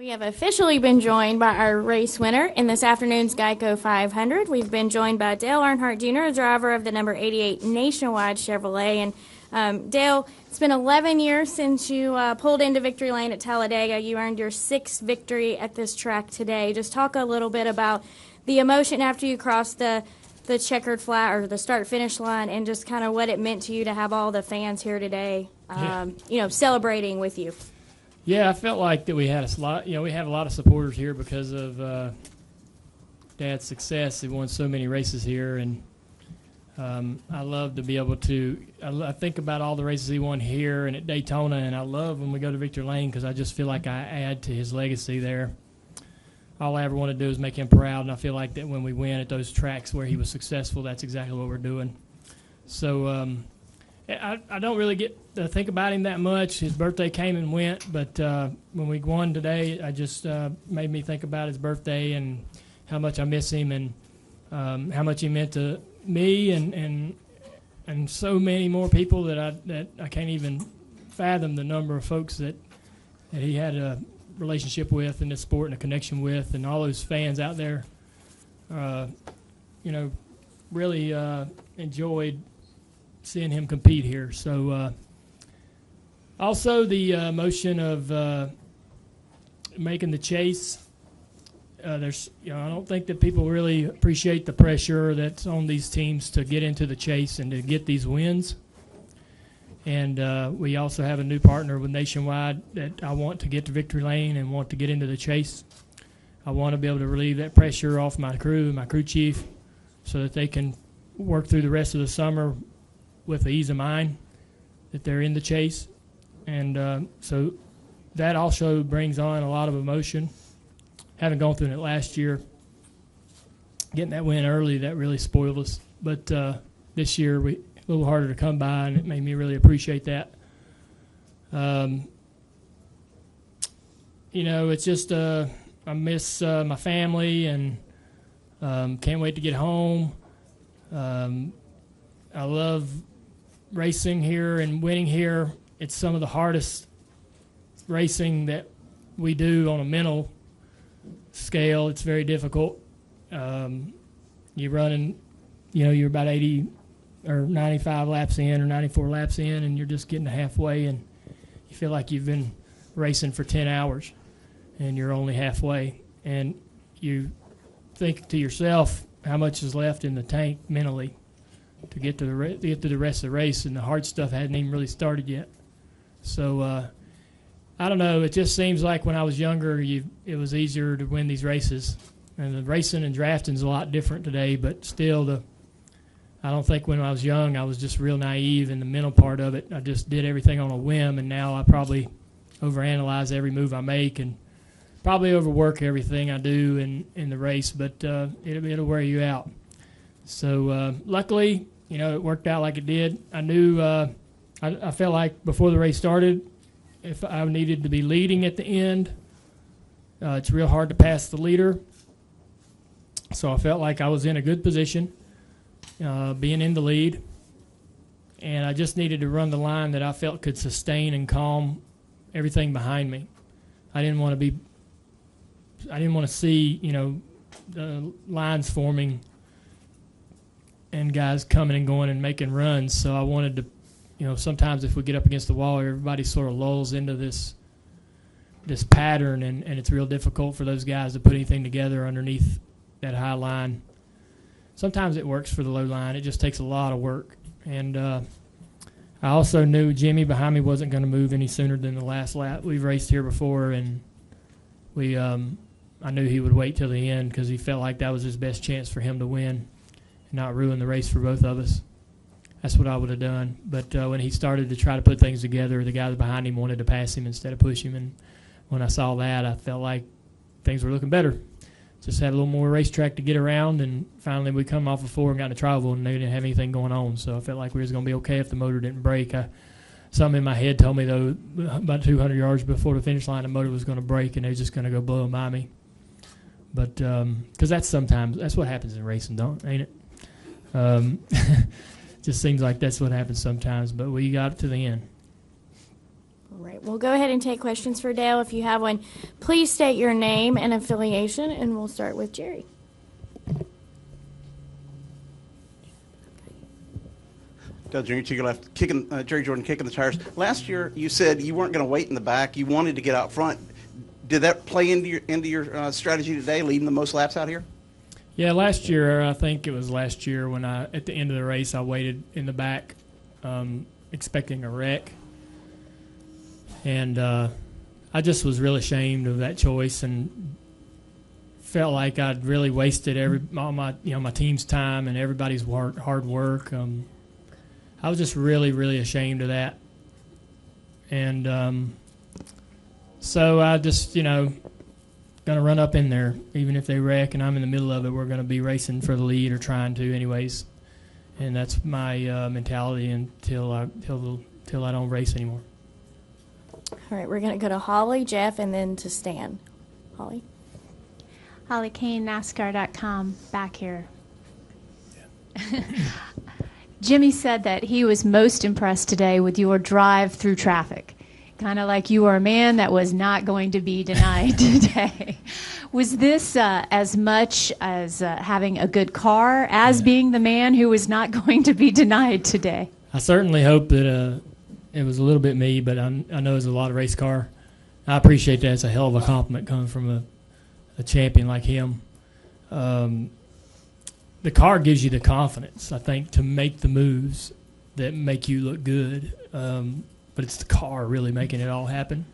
We have officially been joined by our race winner in this afternoon's Geico 500. We've been joined by Dale Earnhardt Jr., driver of the number 88 Nationwide Chevrolet. And Dale, it's been 11 years since you pulled into victory lane at Talladega. You earned your 6th victory at this track today. Just talk a little bit about the emotion after you crossed the checkered flag or the start-finish line, and just kind of what it meant to you to have all the fans here today, celebrating with you. Yeah, I felt like that we had a lot. We have a lot of supporters here because of Dad's success. He won so many races here, and I love to be able to. I think about all the races he won here and at Daytona, and I love when we go to Victory Lane because I just feel like I add to his legacy there. All I ever want to do is make him proud, and I feel like that when we win at those tracks where he was successful, that's exactly what we're doing. So I don't really get to think about him that much. His birthday came and went, but when we won today, I just made me think about his birthday and how much I miss him, and how much he meant to me and so many more people that I can't even fathom the number of folks that he had a relationship with in this sport and a connection with, and all those fans out there, really enjoyed seeing him compete here. So also the emotion of making the chase. I don't think that people really appreciate the pressure that's on these teams to get into the chase and to get these wins. And we also have a new partner with Nationwide that I want to get to victory lane and want to get into the chase. I want to be able to relieve that pressure off my crew and my crew chief so that they can work through the rest of the summer with the ease of mind that they're in the chase. And so that also brings on a lot of emotion. Having gone through it last year, getting that win early, that really spoiled us. But this year, a little harder to come by, and it made me really appreciate that. It's just I miss my family, and can't wait to get home. I love racing here and winning here. It's some of the hardest racing that we do on a mental scale. It's very difficult. You're running, you're about 80 or 95 laps in or 94 laps in, and you're just getting to halfway, and you feel like you've been racing for 10 hours, and you're only halfway. And you think to yourself how much is left in the tank mentally to get to the rest of the race, and the hard stuff hadn't even really started yet. So I don't know. It just seems like when I was younger, it was easier to win these races. And the racing and drafting is a lot different today, but still, I don't think when I was young I was just real naive in the mental part of it. I just did everything on a whim, and now I probably overanalyze every move I make and probably overwork everything I do in the race, but it'll wear you out. So luckily, it worked out like it did. I knew I felt like before the race started, if I needed to be leading at the end, it's real hard to pass the leader. So I felt like I was in a good position, being in the lead, and I just needed to run the line that I felt could sustain and calm everything behind me. I didn't want to see, the lines forming and guys coming and going and making runs. So I wanted to, sometimes if we get up against the wall, everybody sort of lulls into this pattern, and it's real difficult for those guys to put anything together underneath that high line. Sometimes it works for the low line. It just takes a lot of work. And I also knew Jimmy behind me wasn't going to move any sooner than the last lap. We've raced here before, and I knew he would wait till the end because he felt like that was his best chance for him to win and not ruin the race for both of us. That's what I would have done. But when he started to try to put things together, the guys behind him wanted to pass him instead of push him. And when I saw that, I felt like things were looking better. Just had a little more racetrack to get around, and finally we come off of 4 and got into travel, and they didn't have anything going on. So I felt like we was going to be okay if the motor didn't break. Something in my head told me, though, about 200 yards before the finish line, the motor was going to break, and they were just going to go blowing by me. But because that's what happens in racing, ain't it? Just seems like that's what happens sometimes. But we got it to the end. All right, we'll go ahead and take questions for Dale. If you have one, please state your name and affiliation, and we'll start with Jerry. Dale Jr. to your left, Jerry Jordan kicking the tires. Last year, you said you weren't going to wait in the back. You wanted to get out front. Did that play into your strategy today, leading the most laps out here? Yeah, last year, I think it was last year when at the end of the race, I waited in the back expecting a wreck. And I just was really ashamed of that choice and felt like I'd really wasted all my team's time and everybody's hard work. I was just really, really ashamed of that. And so I just, going to run up in there. Even if they wreck and I'm in the middle of it, we're going to be racing for the lead or trying to anyways. And that's my mentality until I don't race anymore. All right, we're going to go to Holly, Jeff, and then to Stan. Holly? Holly Kane, NASCAR.com, back here. Yeah. Jimmy said that he was most impressed today with your drive through traffic. Kind of like you were a man that was not going to be denied today. Was this as much as having a good car as being the man who was not going to be denied today? I certainly hope that it was a little bit me, but I know it's a lot of race car. I appreciate that. It's a hell of a compliment coming from a champion like him. The car gives you the confidence, I think, to make the moves that make you look good. But it's the car really making it all happen.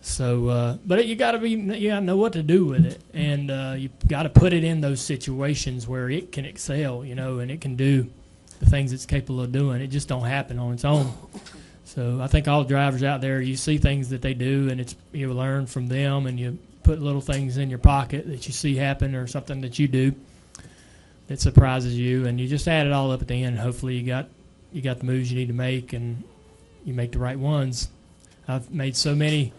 So, but you got to know what to do with it, and you got to put it in those situations where it can excel, and it can do the things it's capable of doing. It just don't happen on its own. So I think all the drivers out there, you see things that they do, and you learn from them, and you put little things in your pocket that you see happen or something that you do that surprises you, and you just add it all up at the end. And hopefully you got the moves you need to make, and you make the right ones. I've made so many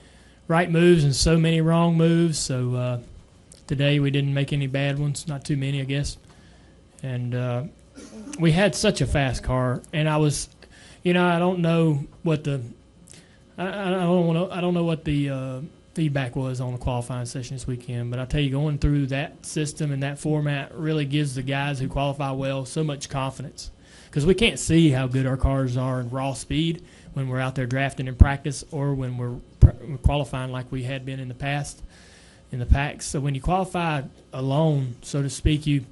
right moves and so many wrong moves, so today we didn't make any bad ones, not too many, I guess. And we had such a fast car, and I was, I don't know what the feedback was on the qualifying session this weekend, but I tell you, going through that system and that format really gives the guys who qualify well so much confidence, because we can't see how good our cars are in raw speed when we're out there drafting in practice or when we're qualifying like we had been in the past in the packs. So when you qualify alone, so to speak, you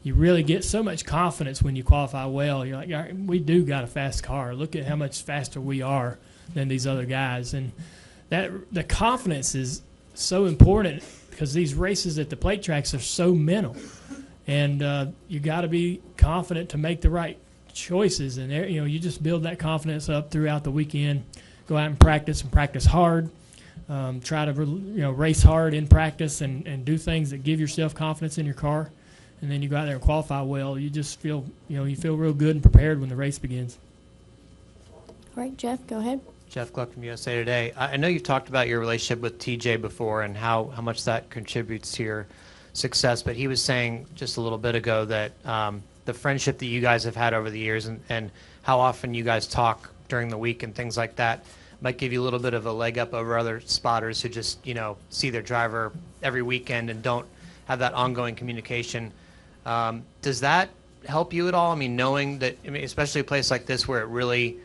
really get so much confidence when you qualify well. You're like, we do got a fast car. Look at how much faster we are than these other guys. And the confidence is so important because these races at the plate tracks are so mental. And you got to be confident to make the right choices. And you just build that confidence up throughout the weekend. Go out and practice hard. Try to race hard in practice and do things that give yourself confidence in your car. And then you go out there and qualify well. You just feel you feel real good and prepared when the race begins. All right, Jeff, go ahead. Jeff Gluck from USA Today. I know you've talked about your relationship with TJ before and how much that contributes to your success, but he was saying just a little bit ago that the friendship that you guys have had over the years and how often you guys talk during the week and things like that might give you a little bit of a leg up over other spotters who just, see their driver every weekend and don't have that ongoing communication. Does that help you at all? I mean, knowing that, especially a place like this where it really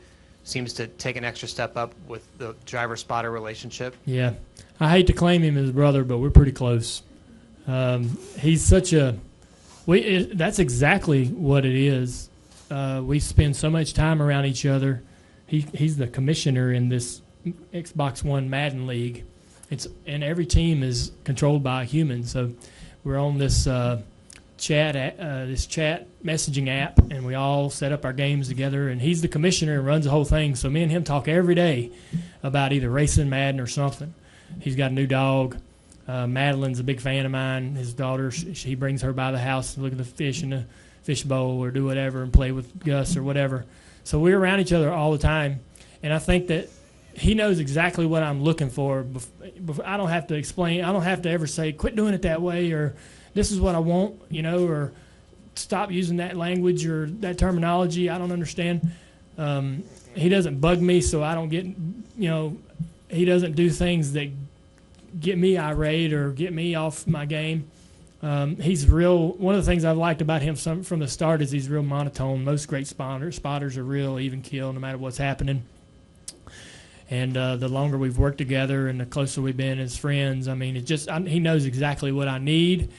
seems to take an extra step up with the driver-spotter relationship? Yeah. I hate to claim him as brother, but we're pretty close. He's such a that's exactly what it is. We spend so much time around each other. He's the commissioner in this Xbox One Madden League. And every team is controlled by a human. So we're on this chat messaging app, and we all set up our games together. And he's the commissioner and runs the whole thing. So me and him talk every day about either racing Madden or something. He's got a new dog. Madeline's a big fan of mine. His daughter, she brings her by the house to look at the fish in the fish bowl or do whatever and play with Gus or whatever. So we're around each other all the time. And I think that he knows exactly what I'm looking for. I don't have to explain. I don't have to ever say, quit doing it that way, or this is what I want, or stop using that language or that terminology. I don't understand. He doesn't bug me, so I don't get, he doesn't do things that get me irate or get me off my game. He's real. One of the things I've liked about him from the start is he's real monotone. Most great spotters are real even keel no matter what's happening. And the longer we've worked together and the closer we've been as friends, I mean, he knows exactly what I need.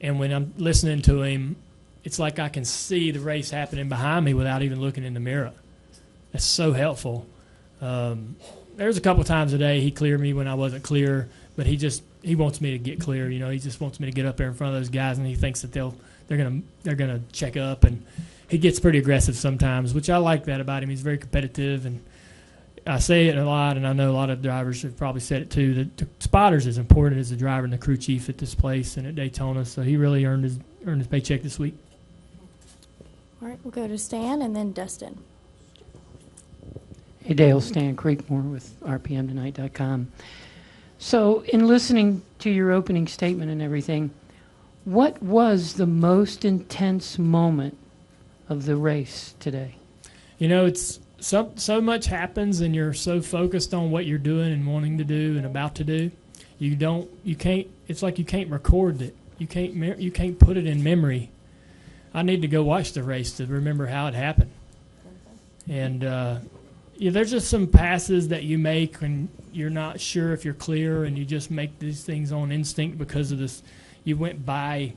And when I'm listening to him, it's like I can see the race happening behind me without even looking in the mirror. That's so helpful. There's a couple times a day he cleared me when I wasn't clear, but he wants me to get clear. He just wants me to get up there in front of those guys, and he thinks that they're gonna check up, and he gets pretty aggressive sometimes, which I like that about him. He's very competitive, and I say it a lot, and I know a lot of drivers have probably said it too, that the spotter's as important as the driver and the crew chief at this place and at Daytona, so he really earned his paycheck this week. All right, we'll go to Stan and then Dustin. Hey Dale, Stan Creekmore with RPMtonight.com. So in listening to your opening statement and everything, what was the most intense moment of the race today? It's so much happens, and you're so focused on what you're doing and wanting to do and about to do. It's like you can't record it. You can't put it in memory. I need to go watch the race to remember how it happened. And there's just some passes that you make when you're not sure if you're clear, and you just make these things on instinct because of this. You went by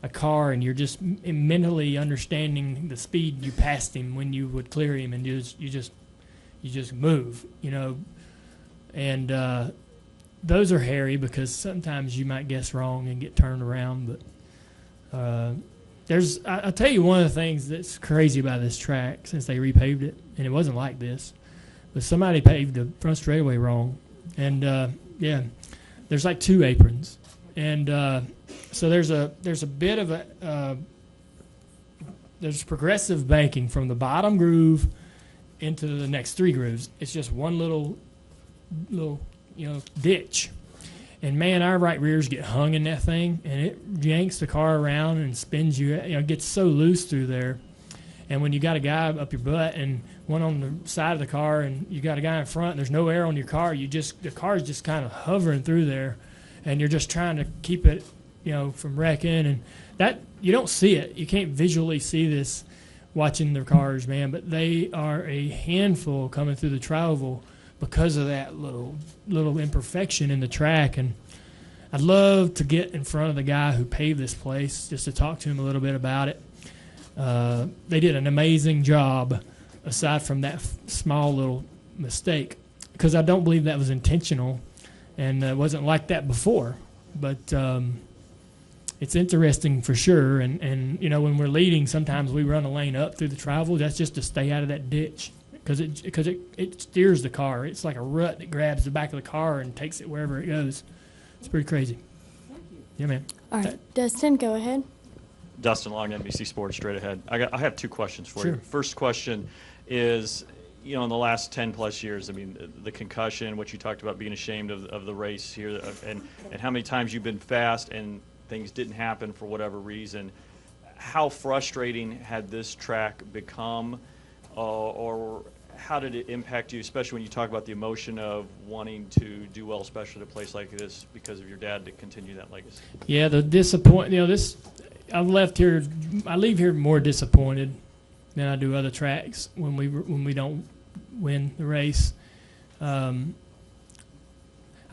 a car and you're just mentally understanding the speed you passed him when you would clear him, and you just move, and those are hairy because sometimes you might guess wrong and get turned around. But I'll tell you one of the things that's crazy about this track since they repaved it, and it wasn't like this, but somebody paved the front straightaway wrong, and there's like 2 aprons, and so there's a bit of there's progressive banking from the bottom groove into the next 3 grooves. It's just one little ditch, and man, our right rears get hung in that thing, and it yanks the car around and spins you. It gets so loose through there, and when you got a guy up your butt and one on the side of the car, and you got a guy in front, and there's no air on your car, the car's just kind of hovering through there, and you're just trying to keep it from wrecking, and that you don't see it. You can't visually see this watching their cars, man, but they are a handful coming through the travel because of that little imperfection in the track. And I'd love to get in front of the guy who paved this place just to talk to him a little bit about it. They did an amazing job aside from that small little mistake, because I don't believe that was intentional, and it wasn't like that before. But it's interesting for sure, and when we're leading, sometimes we run a lane up through the travel. That's just to stay out of that ditch, because it steers the car. It's like a rut that grabs the back of the car and takes it wherever it goes. It's pretty crazy. Yeah, man. All right, Dustin, go ahead. Dustin Long, NBC Sports, straight ahead. I have 2 questions for Sure. you. First question is, in the last 10-plus years, I mean, the concussion, what you talked about being ashamed of the race here, and how many times you've been fast and things didn't happen for whatever reason. How frustrating had this track become, or how did it impact you, especially when you talk about the emotion of wanting to do well, especially at a place like this because of your dad, to continue that legacy? Yeah, the disappointment. I leave here more disappointed than I do other tracks when we don't win the race. I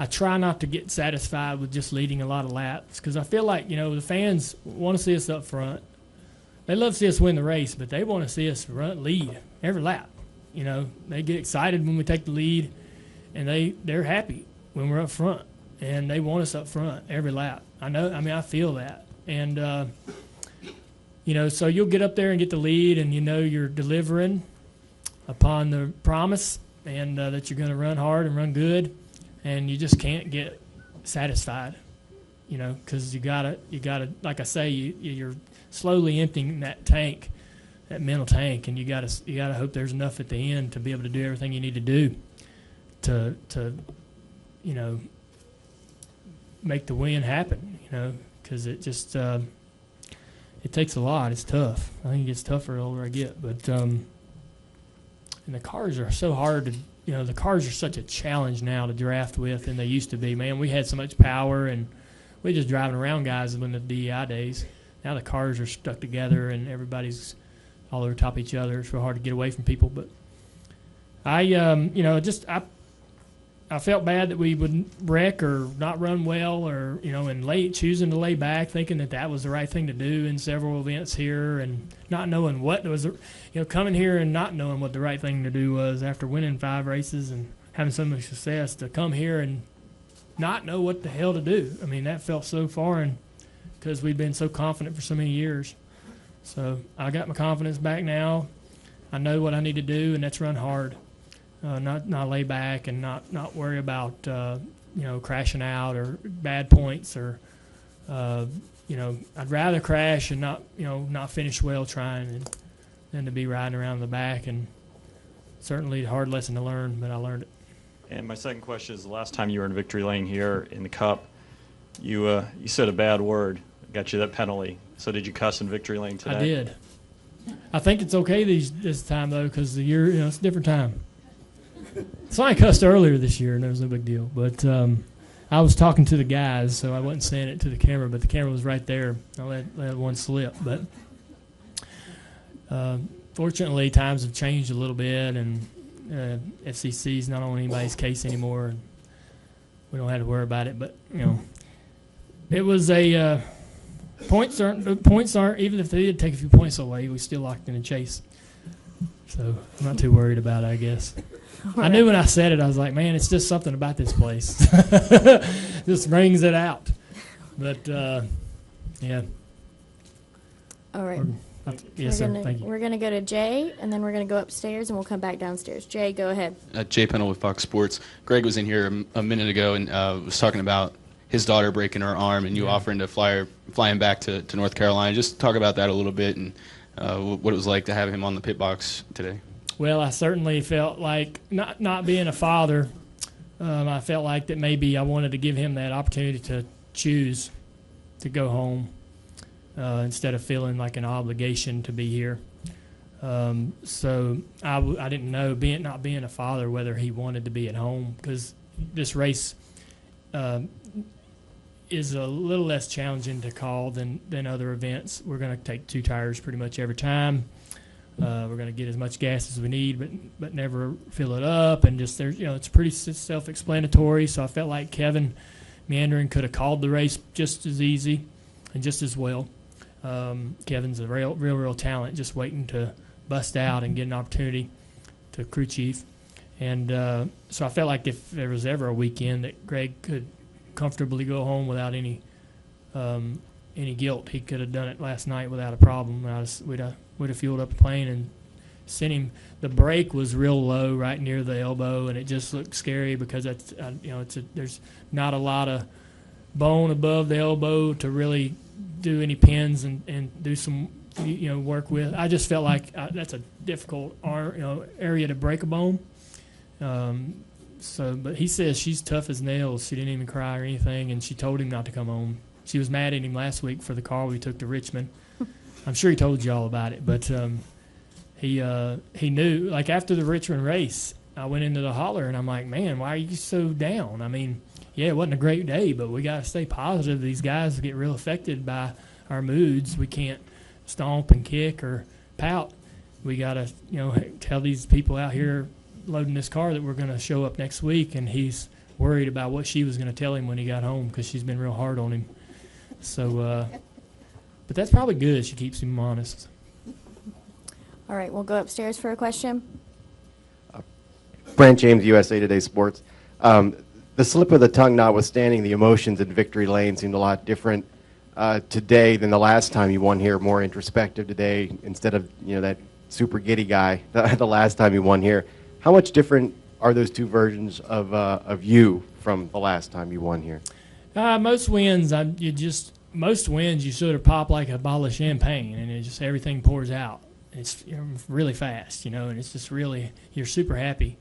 try not to get satisfied with just leading a lot of laps, because I feel like the fans want to see us up front. They love to see us win the race, but they want to see us lead every lap. They get excited when we take the lead, and they're happy when we're up front, and they want us up front every lap. I feel that. And so you'll get up there and get the lead, and you're delivering upon the promise, and that you're going to run hard and run good, and you just can't get satisfied, because you gotta, like I say, you're slowly emptying that tank, that mental tank, and you gotta hope there's enough at the end to be able to do everything you need to do to make the win happen, because it just it takes a lot. It's tough. I think it gets tougher the older I get, but and the cars are so hard the cars are such a challenge now to draft with than they used to be. Man, we had so much power, and we just driving around guys in the DEI days. Now the cars are stuck together, and everybody's all over top of each other. It's real hard to get away from people. But I felt bad that we would wreck or not run well, or and choosing to lay back, thinking that was the right thing to do in several events here, and not knowing what was, coming here and not knowing what the right thing to do was after winning 5 races and having so much success, to come here and not know what the hell to do. I mean, that felt so foreign because we'd been so confident for so many years. So I got my confidence back now. I know what I need to do, and that's run hard. Not lay back and not worry about crashing out or bad points, or I'd rather crash and not finish well trying than to be riding around the back. And certainly a hard lesson to learn, but I learned it. And my second question is, the last time you were in victory lane here in the Cup, you said a bad word, got you that penalty. So did you cuss in victory lane today? I did. I think it's okay this time though, because the year it's a different time. So I cussed earlier this year, and there was no big deal. But I was talking to the guys, so I wasn't saying it to the camera, but the camera was right there. I let one slip. But fortunately, times have changed a little bit, and FCC's not on anybody's case anymore, and we don't have to worry about it. But, it was a points aren't, even if they did take a few points away, we still locked in a chase. So I'm not too worried about it, I guess. I knew when I said it, I was like, man, it's just something about this place. Just brings it out. But, yeah. All right. Yes, sir. Thank you. We're going to go to Jay, and then we're going to go upstairs, and we'll come back downstairs. Jay, go ahead. Jay Pennell with Fox Sports. Greg was in here a minute ago and was talking about his daughter breaking her arm and you offering to fly him back to North Carolina. Just talk about that a little bit and what it was like to have him on the pit box today. Well, I certainly felt like, not being a father, I felt like that maybe I wanted to give him that opportunity to choose to go home instead of feeling like an obligation to be here. So I didn't know, not being a father, whether he wanted to be at home, because this race is a little less challenging to call than other events. We're going to take 2 tires pretty much every time. We're going to get as much gas as we need, but never fill it up. And just there's, it's pretty self-explanatory. So I felt like Kevin Meandering could have called the race just as easy and just as well. Kevin's a real talent, just waiting to bust out and get an opportunity to crew chief. And so I felt like if there was ever a weekend that Greg could comfortably go home without any guilt, he could have done it last night without a problem. We'd have fueled up a plane and sent him. The brake was real low right near the elbow, and it just looked scary because that's there's not a lot of bone above the elbow to really do any pins and do some work with. I just felt like that's a difficult area to break a bone. But he says she's tough as nails. She didn't even cry or anything, and she told him not to come home. She was mad at him last week for the car we took to Richmond. I'm sure he told you all about it, but he knew. Like after the Richmond race, I went into the holler and I'm like, man, why are you so down? I mean, yeah, it wasn't a great day, but we got to stay positive. These guys get real affected by our moods. We can't stomp and kick or pout. We got to, tell these people out here loading this car that we're going to show up next week, and he's worried about what she was going to tell him when he got home because she's been real hard on him. So, but that's probably good. She keeps him honest. All right, we'll go upstairs for a question. Brant James, USA Today Sports. The slip of the tongue notwithstanding, the emotions in victory lane seemed a lot different today than the last time you won here, more introspective today instead of that super giddy guy the last time you won here. How much different are those two versions of you from the last time you won here? Most wins, you sort of pop like a bottle of champagne, and it just everything pours out. It's really fast, and it's just really, you're super happy.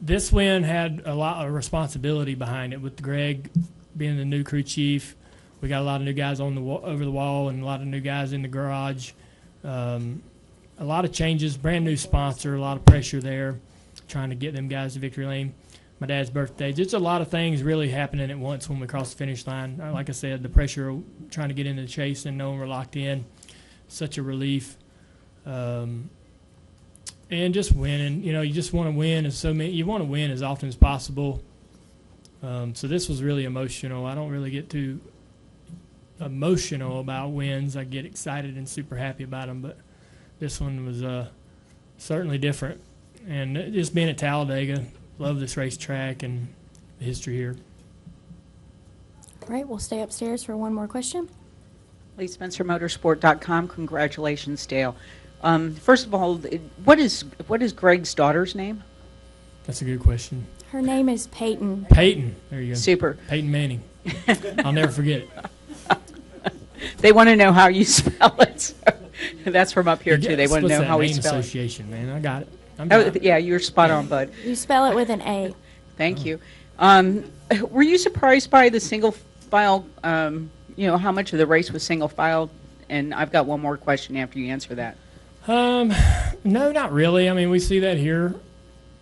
This win had a lot of responsibility behind it with Greg being the new crew chief. We got a lot of new guys over the wall and a lot of new guys in the garage. a lot of changes, brand new sponsor, a lot of pressure there, trying to get them guys to victory lane. My dad's birthday, just a lot of things really happening at once when we cross the finish line. Like I said, the pressure of trying to get into the chase and knowing we're locked in, such a relief. And just winning, you just want to win you want to win as often as possible. So this was really emotional. I don't really get too emotional about wins. I get excited and super happy about them, but this one was certainly different. And just being at Talladega, love this racetrack and the history here. All right, we'll stay upstairs for one more question. LeeSpencerMotorsport.com. Congratulations, Dale. First of all, what is Greg's daughter's name? That's a good question. Her name is Peyton. Peyton. There you go. Super. Peyton Manning. I'll never forget it. They want to know how you spell it. So that's from up here, too. They want to know how we spell it. Association, man. I got it. Yeah, you're spot on, bud. You spell it with an A. Thank you. Were you surprised by the single file, how much of the race was single file? And I've got one more question after you answer that. No, not really. I mean, we see that here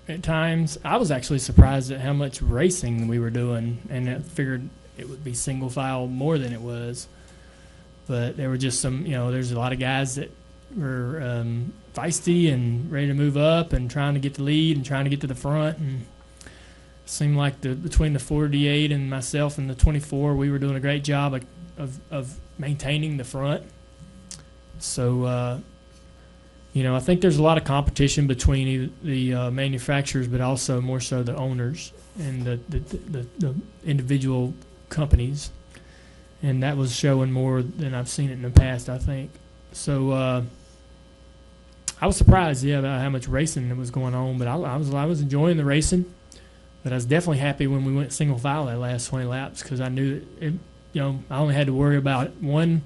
at times. I was actually surprised at how much racing we were doing, and I figured it would be single file more than it was. But there were just some, there's a lot of guys that were feisty and ready to move up and trying to get the lead and trying to get to the front. And it seemed like between the 48 and myself and the 24, we were doing a great job of maintaining the front. So, I think there's a lot of competition between the manufacturers, but also more so the owners and the individual companies. And that was showing more than I've seen it in the past, I think. So I was surprised, about how much racing was going on. But I was enjoying the racing. But I was definitely happy when we went single file that last 20 laps because I knew I only had to worry about one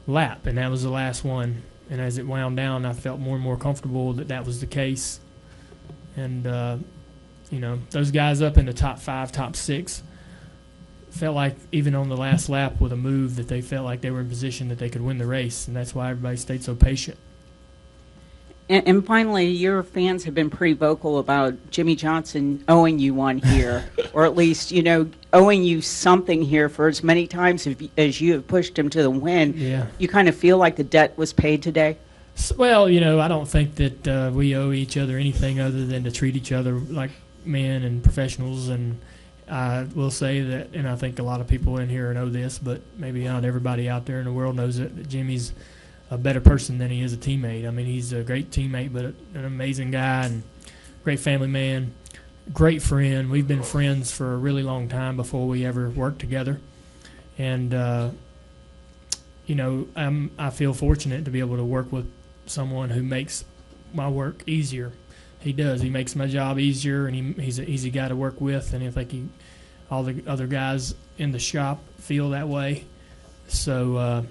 lap, and that was the last one. And as it wound down, I felt more and more comfortable that was the case. And, those guys up in the top 5, top 6 felt like even on the last lap with a move that they felt like they were in position that they could win the race. And that's why everybody stayed so patient. And finally, your fans have been pretty vocal about Jimmy Johnson owing you one here, or at least, owing you something here for as many times as you have pushed him to the win. Yeah. You kind of feel like the debt was paid today? Well, I don't think that we owe each other anything other than to treat each other like men and professionals. And I will say that, and I think a lot of people in here know this, but maybe not everybody out there in the world knows it, that Jimmy's a better person than he is a teammate. I mean, he's a great teammate, but an amazing guy and great family man, great friend. We've been friends for a really long time before we ever worked together. And, I feel fortunate to be able to work with someone who makes my work easier. He does. He makes my job easier, and he's an easy guy to work with, and I think all the other guys in the shop feel that way. So,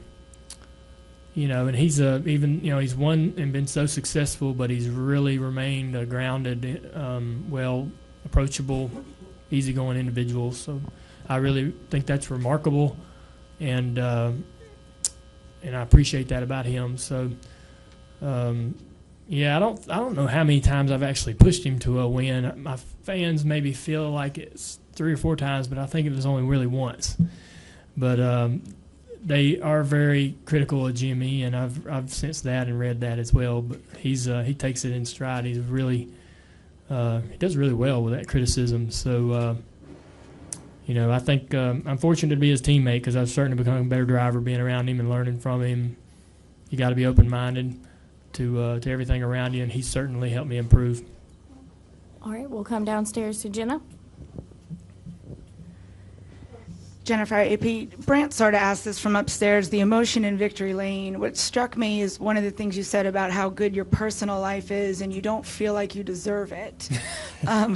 and he's he's won and been so successful, but he's really remained a grounded, well, approachable, easygoing individual. So I really think that's remarkable, and I appreciate that about him. So, I don't know how many times I've actually pushed him to a win. My fans maybe feel like it's 3 or 4 times, but I think it was only really once. But they are very critical of Jimmy, and I've sensed that and read that as well. But he takes it in stride. He's really he does really well with that criticism. So I think I'm fortunate to be his teammate because I've certainly become a better driver being around him and learning from him. You got to be open-minded to everything around you, and he's certainly helped me improve. All right, we'll come downstairs to Jenna. Jennifer, AP, Brant sort of asked this from upstairs, the emotion in victory lane. What struck me is one of the things you said about how good your personal life is and you don't feel like you deserve it. I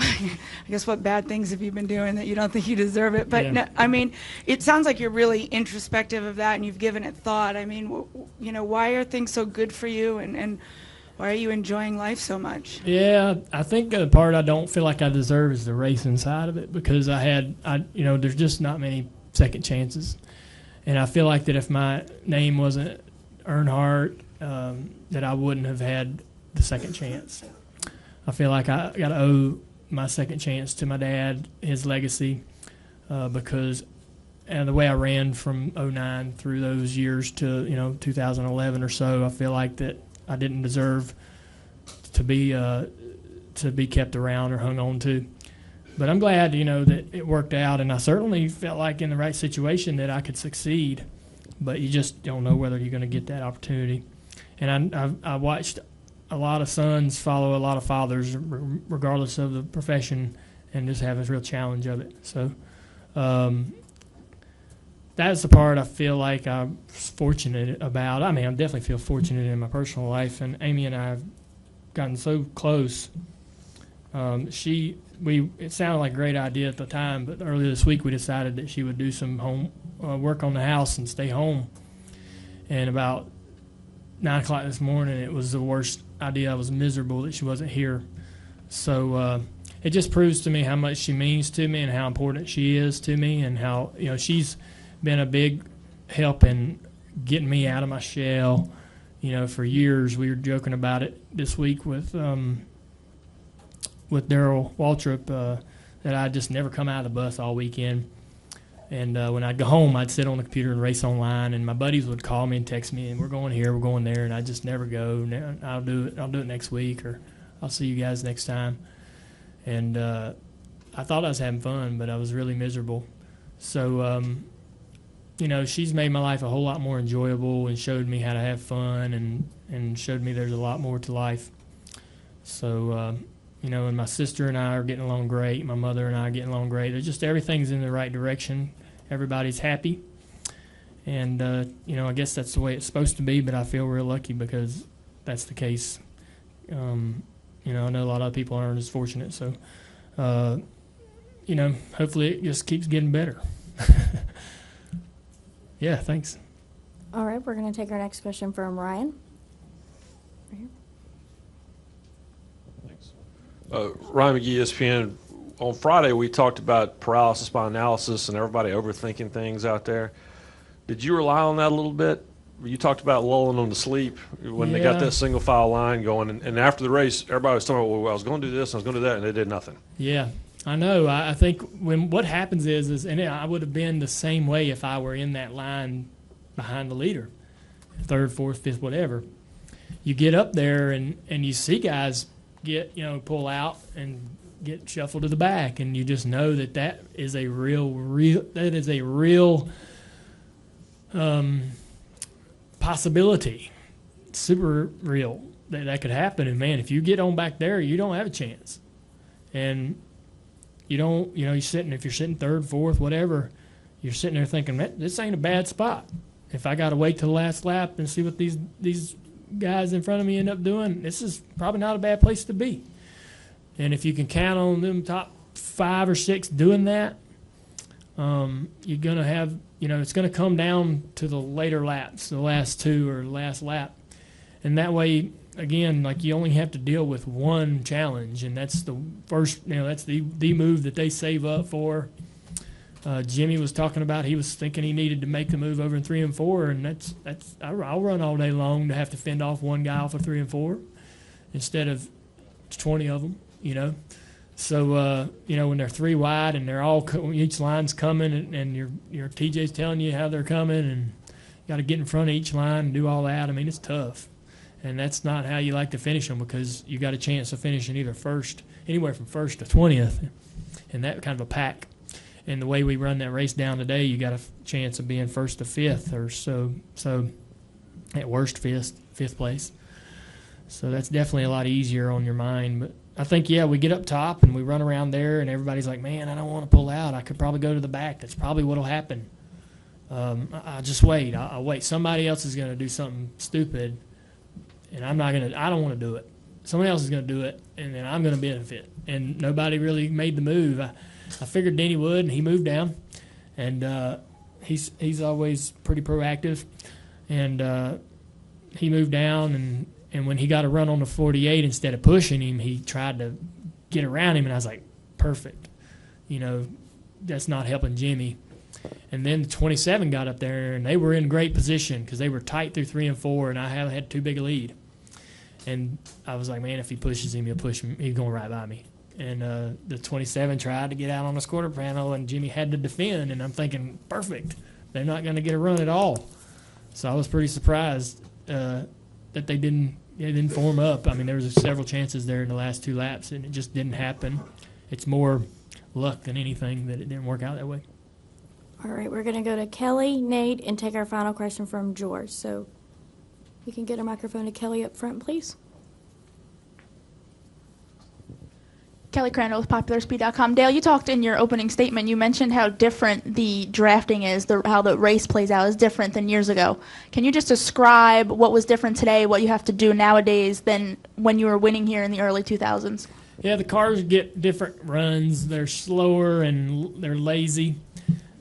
guess what bad things have you been doing that you don't think you deserve it? But, Yeah. no, it sounds like you're really introspective of that and you've given it thought. I mean, why are things so good for you and why are you enjoying life so much? Yeah, I think the part I don't feel like I deserve is the racing side of it because there's just not many second chances. And I feel like that if my name wasn't Earnhardt that I wouldn't have had the second chance. I feel like I got to owe my second chance to my dad, his legacy, because the way I ran from 09 through those years to 2011 or so, I feel like that I didn't deserve to be kept around or hung on to. But I'm glad, that it worked out, and I certainly felt like in the right situation that I could succeed. But you just don't know whether you're going to get that opportunity. And I watched a lot of sons follow a lot of fathers, regardless of the profession, and just have a real challenge of it. So that's the part I feel like I'm fortunate about. I definitely feel fortunate in my personal life, and Amy and I have gotten so close. It sounded like a great idea at the time, but earlier this week we decided that she would do some home work on the house and stay home. And about 9 o'clock this morning, it was the worst idea. I was miserable that she wasn't here. So it just proves to me how much she means to me and how important she is to me, and how she's been a big help in getting me out of my shell. For years we were joking about it this week with Daryl Waltrip, that I'd just never come out of the bus all weekend. And when I'd go home, I'd sit on the computer and race online, and my buddies would call me and text me, and we're going here, we're going there, and I'd just never go. I'll do it next week, or I'll see you guys next time. And I thought I was having fun, but I was really miserable. So, she's made my life a whole lot more enjoyable and showed me how to have fun and showed me there's a lot more to life. So, and my sister and I are getting along great. My mother and I are getting along great. It's just everything's in the right direction. Everybody's happy. And, I guess that's the way it's supposed to be, but I feel real lucky because that's the case. I know a lot of people aren't as fortunate. So, hopefully it just keeps getting better. Yeah, thanks. All right, we're going to take our next question from Ryan. Right here. Ryan McGee, ESPN. On Friday, we talked about paralysis by analysis and everybody overthinking things out there. Did you rely on that a little bit? You talked about lulling them to sleep when they got that single file line going. And after the race, everybody was talking about, well, I was going to do this, and I was going to do that, and they did nothing. Yeah, I know. I think what happens is and I would have been the same way if I were in that line behind the leader, third, fourth, fifth, whatever. You get up there and you see guys pull out and get shuffled to the back, and you just know that is a real possibility, super real, that could happen. And man, if you get on back there, you don't have a chance. And if you're sitting third, fourth, whatever, you're sitting there thinking, this ain't a bad spot. If I got to wait till the last lap and see what these guys in front of me end up doing, this is probably not a bad place to be. And if you can count on them top 5 or 6 doing that, you're going to have, it's going to come down to the later laps, the last 2 or last lap. And that way, again, you only have to deal with one challenge, and that's the first, that's the move that they save up for. Jimmy was talking about he was thinking he needed to make the move over in 3 and 4, and I'll run all day long to have to fend off one guy off of 3 and 4 instead of 20 of them, So, when they're 3 wide and they're all each line's coming and your TJ's telling you how they're coming, and you got to get in front of each line and do all that. It's tough, and that's not how you like to finish them, because you got a chance of finishing anywhere from first to 20th, in that kind of a pack. And the way we run that race down today, you got a chance of being first to 5th or so. So at worst, fifth place. So that's definitely a lot easier on your mind. But I think, we get up top and we run around there, and everybody's like, man, I don't want to pull out. I could probably go to the back. That's probably what will happen. I'll just wait. I'll wait. Somebody else is going to do something stupid, and I don't want to do it. Somebody else is going to do it, and then I'm going to benefit. And nobody really made the move. I figured Denny would, and he moved down, and he's always pretty proactive, and he moved down, and when he got a run on the 48, instead of pushing him, he tried to get around him, and I was like, perfect. That's not helping Jimmy. And then the 27 got up there, and they were in great position because they were tight through 3 and 4, and I had too big a lead. And I was like, man, if he pushes him, he'll push him. He's going right by me. And the 27 tried to get out on the quarter panel, and Jimmy had to defend. And I'm thinking, perfect. They're not going to get a run at all. So I was pretty surprised that they didn't form up. I mean, there was several chances there in the last 2 laps, and it just didn't happen. It's more luck than anything that it didn't work out that way. All right, we're going to go to Kelly, Nate, and take our final question from George. So we can get a microphone to Kelly up front, please. Kelly Crandall with PopularSpeed.com. Dale, you talked in your opening statement, you mentioned how different the drafting is, how the race plays out is different than years ago. Can you just describe what was different today, what you have to do nowadays than when you were winning here in the early 2000s? Yeah, the cars get different runs. They're slower and they're lazy.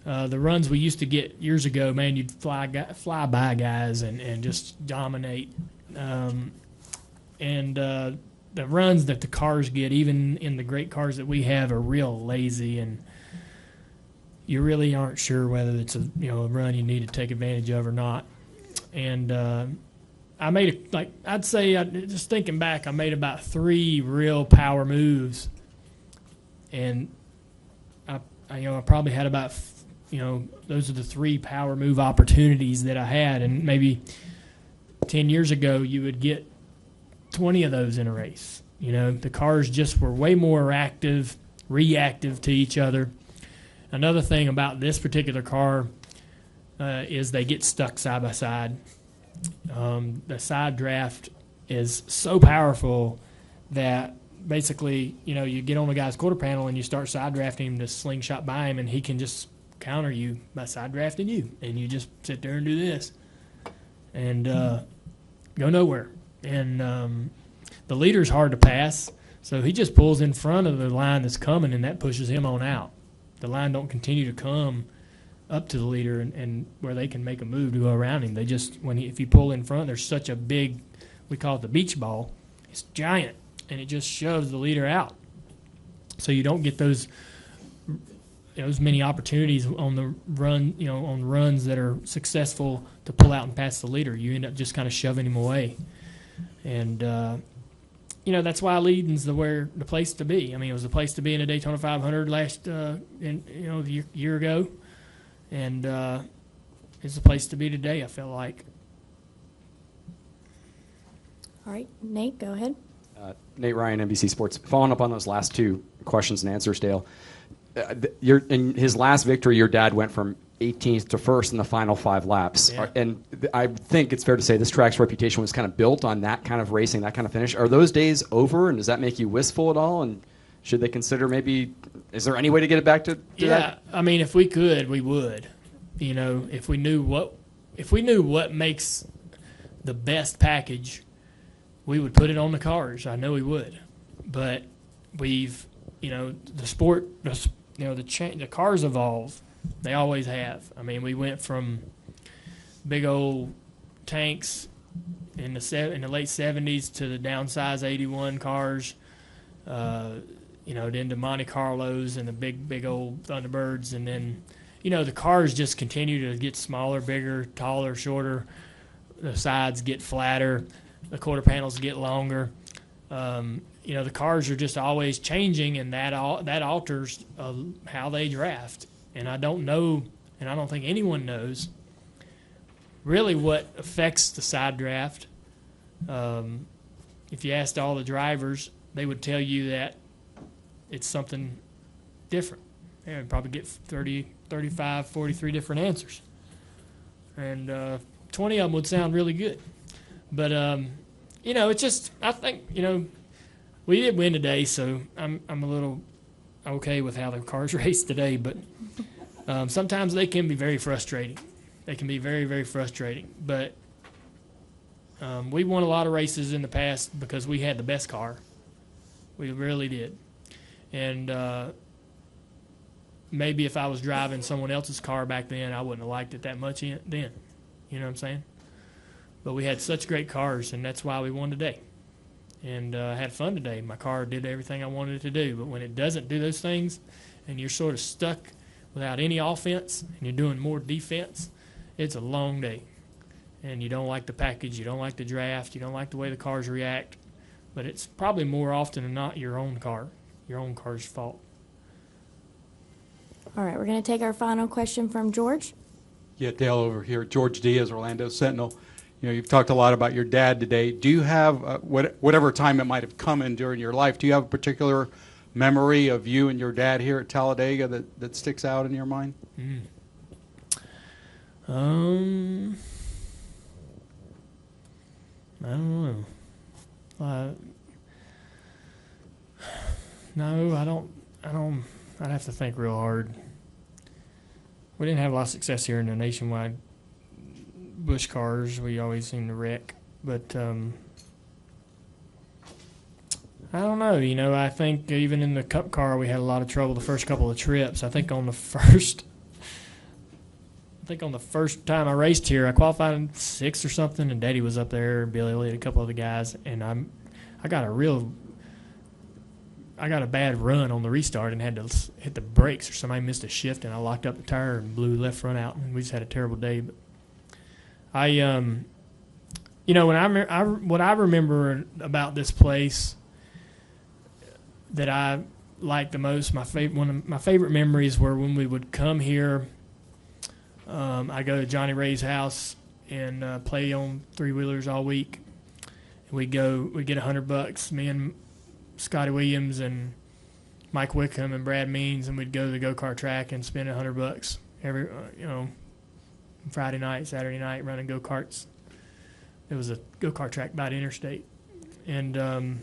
The runs we used to get years ago, man, you'd fly by guys and just dominate. The runs that the cars get, even in the great cars that we have, are real lazy, and you really aren't sure whether it's a run you need to take advantage of or not. And I made just thinking back, I made about 3 real power moves, and I probably had about those are the 3 power move opportunities that I had, and maybe 10 years ago you would get 20 of those in a race. The cars just were way more reactive to each other. Another thing about this particular car is they get stuck side by side. The side draft is so powerful that basically, you get on a guy's quarter panel and you start side drafting him to slingshot by him, and he can just counter you by side drafting you, and you just sit there and do this and go nowhere. And the leader's hard to pass, so he just pulls in front of the line that's coming, and that pushes him on out. The line don't continue to come up to the leader and where they can make a move to go around him. They just, if you pull in front, there's such a big, we call it the beach ball. It's giant, and it just shoves the leader out. So you don't get those many opportunities on the run, on runs that are successful to pull out and pass the leader. You end up just kind of shoving him away. And, that's why leading's the place to be. I mean, it was the place to be in a Daytona 500 the year ago. And it's the place to be today, I feel like. All right, Nate, go ahead. Nate Ryan, NBC Sports. Following up on those last 2 questions and answers, Dale. In his last victory, your dad went from 18th to 1st in the final 5 laps. Yeah. And I think it's fair to say this track's reputation was kind of built on that kind of racing, that kind of finish. Are those days over, and does that make you wistful at all? And should they consider is there any way to get it back to that? Yeah, I mean, if we could, we would. If we knew what makes the best package, we would put it on the cars. I know we would. But we've, the sport, the cars evolve. They always have. I mean, we went from big old tanks in the late 70s to the downsized 81 cars, then to Monte Carlos and the big old Thunderbirds. And then, the cars just continue to get smaller, bigger, taller, shorter. The sides get flatter. The quarter panels get longer. The cars are just always changing, and that alters how they draft. And I don't know, and I don't think anyone knows, really what affects the side draft. If you asked all the drivers, they would tell you that it's something different. They would probably get 30, 35, 43 different answers. And 20 of them would sound really good. But, it's just, I think, we did win today, so I'm a little okay with how the cars race today, but sometimes they can be very frustrating. They can be very, very frustrating. But we won a lot of races in the past because we had the best car. We really did. And maybe if I was driving someone else's car back then, I wouldn't have liked it that much then. You know what I'm saying? But we had such great cars, and that's why we won today. And I had fun today. My car did everything I wanted it to do. But when it doesn't do those things and you're sort of stuck without any offense and you're doing more defense, it's a long day. And you don't like the package, you don't like the draft, you don't like the way the cars react. But it's probably more often than not your own car's fault. All right, we're going to take our final question from George. Yeah, Dale over here. George Diaz, Orlando Sentinel. You know, you've talked a lot about your dad today. Do you have, whatever time it might have come in during your life, do you have a particular memory of you and your dad here at Talladega that sticks out in your mind? I don't know. No, I don't. I'd have to think real hard. We didn't have a lot of success here in the nationwide Busch cars. We always seem to wreck. But I don't know. You know, I think even in the Cup car we had a lot of trouble the first couple of trips. I think on the first time I raced here, I qualified in 6th or something, and Daddy was up there, and Billy Elliott, a couple other guys, and I got a bad run on the restart and had to hit the brakes, or somebody missed a shift, and I locked up the tire and blew left front out, and we just had a terrible day. But you know, what I remember about this place that I liked the most, one of my favorite memories were when we would come here. I go to Johnny Ray's house and play on three-wheelers all week. And we'd get $100. Me and Scotty Williams and Mike Wickham and Brad Means, and we'd go to the go-kart track and spend $100 every, Friday night, Saturday night, running go-karts. There was a go-kart track by the interstate, and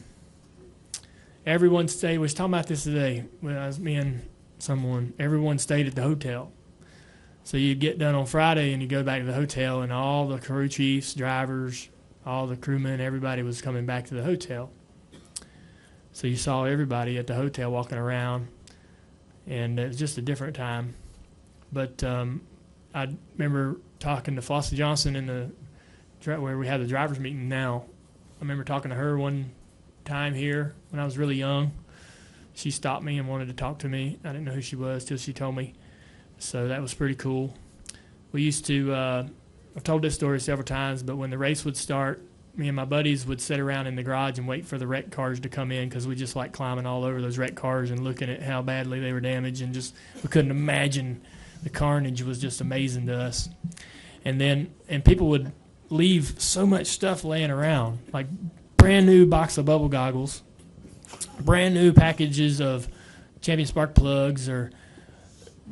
everyone stayed. We was talking about this today when I was me and someone. Everyone stayed at the hotel. So you'd get done on Friday and you go back to the hotel, and all the crew chiefs, drivers, all the crewmen, everybody was coming back to the hotel. So you saw everybody at the hotel walking around, and it was just a different time. But I remember talking to Flossie Johnson where we had the drivers meeting now. I remember talking to her one time here when I was really young. She stopped me and wanted to talk to me. I didn't know who she was till she told me. So that was pretty cool. We used to, I've told this story several times, but when the race would start, me and my buddies would sit around in the garage and wait for the wrecked cars to come in, because we just like climbing all over those wrecked cars and looking at how badly they were damaged, and just we couldn't imagine the carnage. Was just amazing to us. And people would leave so much stuff laying around, like brand new box of bubble goggles, brand new packages of Champion spark plugs, or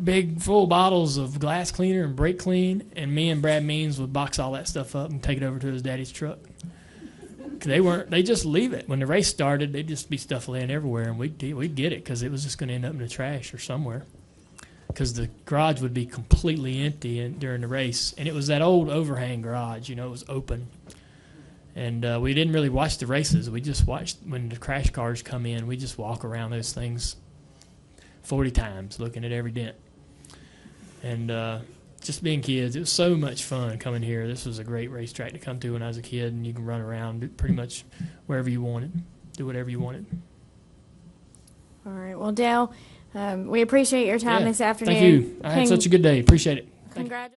big full bottles of glass cleaner and brake clean, and me and Brad Means would box all that stuff up and take it over to his daddy's truck. They just leave it. When the race started, they'd just be stuff laying everywhere, and we'd get it because it was just going to end up in the trash or somewhere, because the garage would be completely empty during the race. And it was that old overhang garage, it was open. And we didn't really watch the races. We just watched when the crash cars come in. We just walk around those things 40 times looking at every dent. And just being kids, it was so much fun coming here. This was a great racetrack to come to when I was a kid, and you can run around pretty much wherever you wanted, do whatever you wanted. All right. Well, Dale, we appreciate your time this afternoon. Thank you. I had such a good day. Appreciate it. Congratulations.